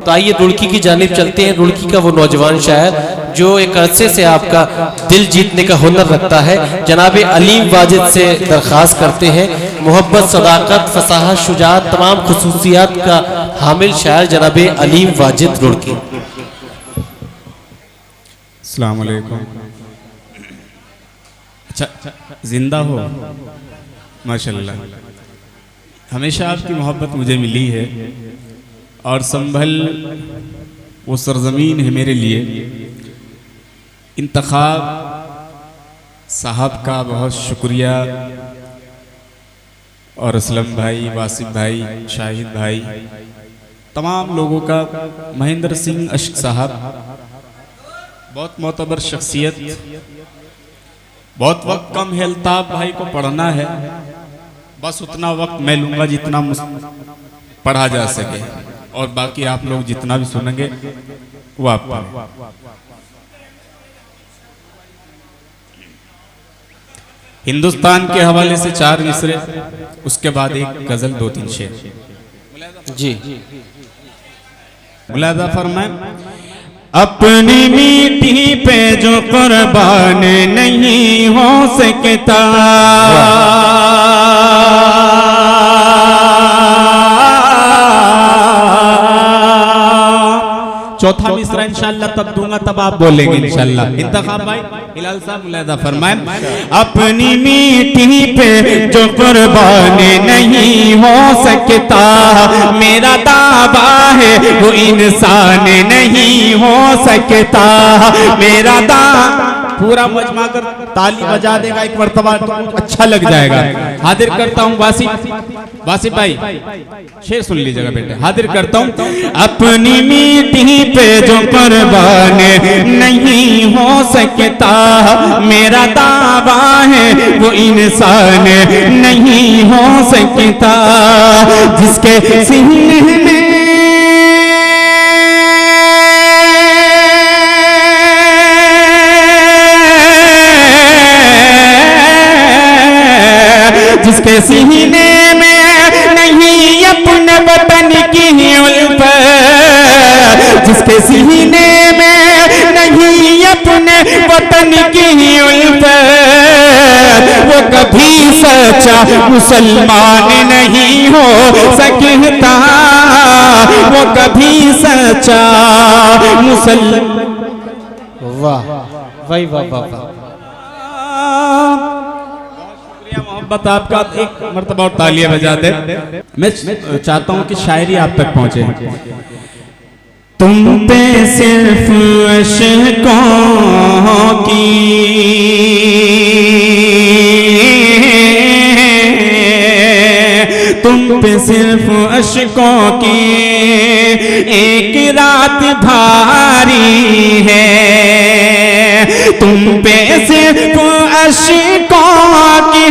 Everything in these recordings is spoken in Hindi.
तो आइए रुड़की की जानिब चलते हैं। रुड़की का वो नौजवान शायर जो एक अरसे से आपका दिल जीतने का हुनर रखता है, जनाब अलीम वाजिद से दरख्वास्त करते हैं। मोहब्बत, सदाकत, फसाहत, शुजाअत, तमाम खुसूसियात का हामिल शायर जनाब अलीम वाजिद रुड़की। अस्सलाम वालेकुम। अच्छा, जिंदा हो माशाल्लाह। हमेशा आपकी मोहब्बत मुझे मिली है और संभल वो सरजमीन है मेरे लिए। इंतखाब साहब का बहुत शुक्रिया और असलम भाई, वासिफ भाई, शाहिद भाई, तमाम लोगों का, महेंद्र सिंह अश्क साहब, बहुत मोतबर शख्सियत। बहुत वक्त कम है, अल्ताफ भाई को पढ़ना है, बस उतना वक्त मैं लूँगा जितना पढ़ा जा सके, और बाकी आप लोग जितना भी सुनेंगे वो आप पढ़ें। हिंदुस्तान के हवाले से 4 मिसरे, उसके बाद एक गजल, 2-3 शेर। जी मुलादा फरमाए। अपनी मिट्टी पे जो कुर्बान नहीं हो सकता, चौथा मिसरा इंशाअल्लाह तब दूंगा, तब आप बोलेंगे इंशाअल्लाह। इंतखाब भाई हिलाल साहब मुलादा फरमाए। अपनी मिट्टी पे जो कुर्बान नहीं हो सकता, मेरा दावा है वो इंसान नहीं हो सकता। मेरा दावा, पूरा मजमा कर ताली बजा देगा एक मर्तबा तो अच्छा लग जाएगा। हाजिर करता हूँ वासिफ भाई, शेर सुन लीजिएगा बेटे। हाजिर करता हूँ। अपनी मिट्टी पे जो कुर्बान नहीं हो सकता, मेरा दावा है वो इंसान नहीं हो सकता। जिसके सीने में जिसके सीने में नहीं अपने वतन की उल्फत, जिसके सीने में नहीं अपने वतन की उल्फत, वो कभी सच्चा मुसलमान नहीं हो सकता। वो कभी सच्चा मुसलमान। वाह वाह वाह वाह। मोहब्बत आपका, एक मर्तबा और तालियां बजा दे। मैं चाहता हूं कि शायरी आप तक पहुंचे। तुम पे सिर्फ अशकों की तुम पे सिर्फ अशकों की एक रात भारी है। तुम पे सिर्फ अशकों की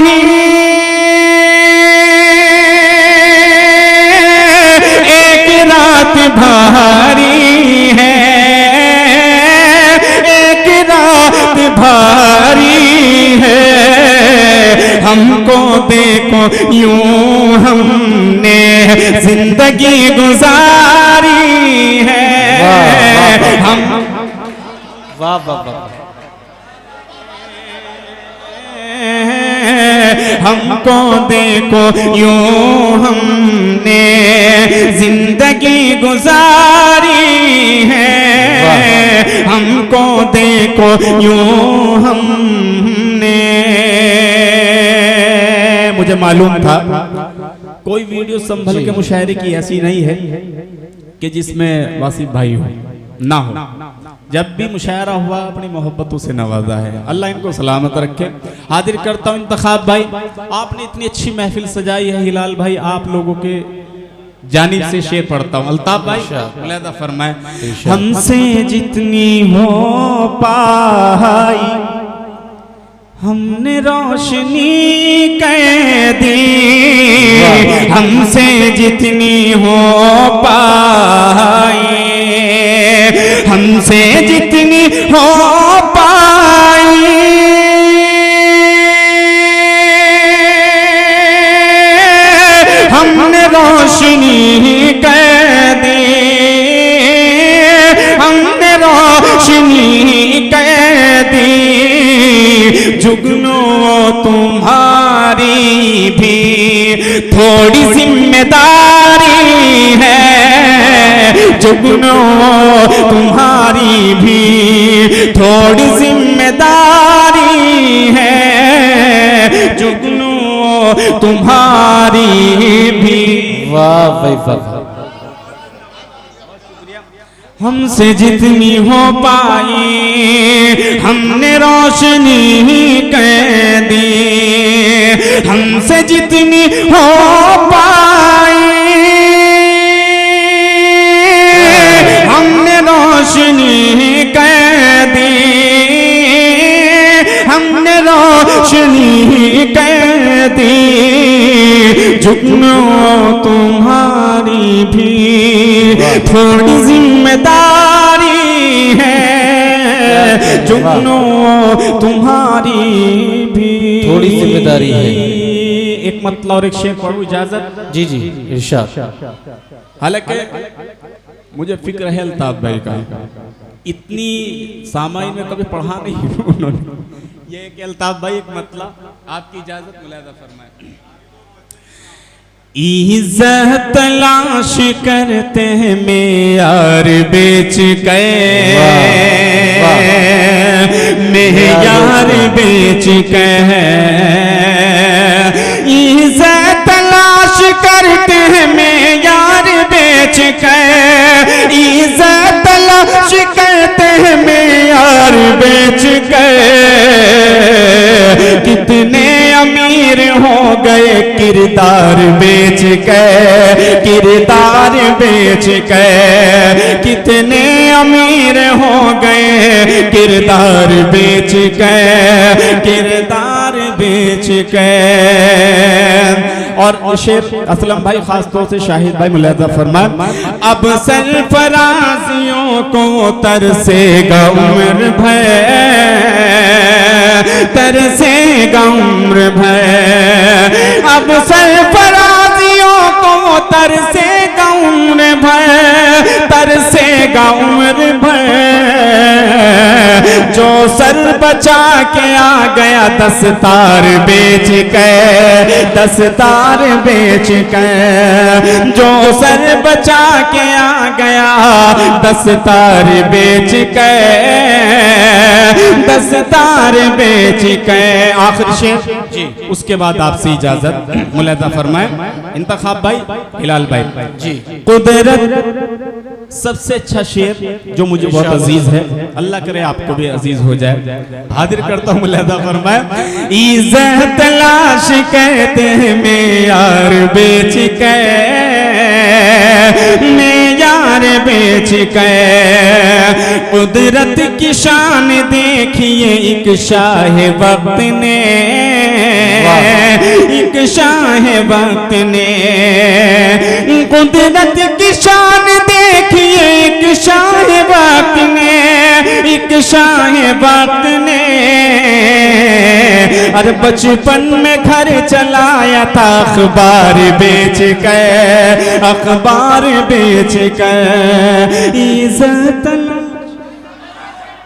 एक रात भारी है, एक रात भारी है। हमको देखो यूं हमने जिंदगी गुजारी है। हम वाह वाह वाह। हमको देखो यूं हमने जिंदगी गुजारी है। हमको देखो यूं हमने। मुझे मालूम था कोई वीडियो संभल के मुशायरे की ऐसी नहीं है कि जिसमें वासिफ भाई हो ना हो। जब भी मुशायरा हुआ अपनी मोहब्बतों से नवाजा है। अल्लाह इनको सलामत रखे। हाजिर करता हूँ इंतखाब भाई, आपने इतनी अच्छी महफिल सजाई है। हिलाल भाई, आप लोगों के जानिब से शेर पढ़ता हूँ। अल्ताफ भाई मुलादा फरमाए। हमसे जितनी हो पाई हमने रोशनी कर दी। हमसे जितनी हो पाई हमसे जितनी हो पाई हमने रोशनी कर दी। थोड़ी जिम्मेदारी है जुगनू तुम्हारी भी, थोड़ी जिम्मेदारी है जुगनू तुम्हारी भी। वाह भाई वाह। हमसे जितनी हो पाई हमने रोशनी कर दी, हमसे जितनी हो पाई हमने रोशनी कर दी, हमने रोशनी कर दी जुगनू तुम्हारी भी, थोड़ी जिम्मेदारी है जुगनू तुम्हारी भी, थोड़ी जिम्मेदारी है। एक मतलब और एक शेर पढ़ूं, इजाजत? जी जी इरशाद। हालांकि मुझे फिक्र है अल्ताफ भाई का, इतनी सामाइन में कभी पढ़ा नहीं उन्होंने। ये कि अल्ताफ भाई एक मतलब आपकी इजाजत मुलाहिजा फरमाए। इज्जत तलाश करते हैं मेयार बेच गए, मेयार बेच गए, इज्जत तलाश करते हैं मेयार बेच गए, इज्जत तलाश करते हैं मेयार बेच गए, कितने अमीर हो गए किरदार बेच गए, किरदार बेच गए, कितने अमीर हो गए किरदार बेच गए, किरदार बेच गए। और शेर असलम भाई खास तौर से शाहिद भाई मुलाहिजा फरमाए, अब सरफराजियों को तरसेगा उम्र भर, तरसेगा उम्र भर, अब सरफराजियों को तरसेगा उम्र भर, तरसेगा उम्र भर, जो सर बचा के आ गया दस्तार बेच गए, दस्तार बेच गए, जो सर बचा के आ गया दस्तार बेच गए, दस्तार बेच गए। आखिर शेर जी, उसके बाद आपसे इजाजत मुलाहिजा फरमाए। इंतखाब भाई, हिलाल भाई जी। कुदरत सबसे अच्छा शेर जो मुझे बहुत अजीज है, अल्लाह करे आपको भी अजीज हो जाए, हाजिर करता हूँ मुलाहिजा फरमाए। इज्जत तलाश कहते हैं मेयार बेच गए, मेयार बेच गए, कुदरत की शान देखिए एक शाह वक्त ने, एक शाह वक्त ने, कुदरत की शान देखिए एक शाह वक्त ने, एक शाह वक्त ने, अरे बचपन में घर चलाया था अखबार बेच गए, अखबार बेच गए, इज्जत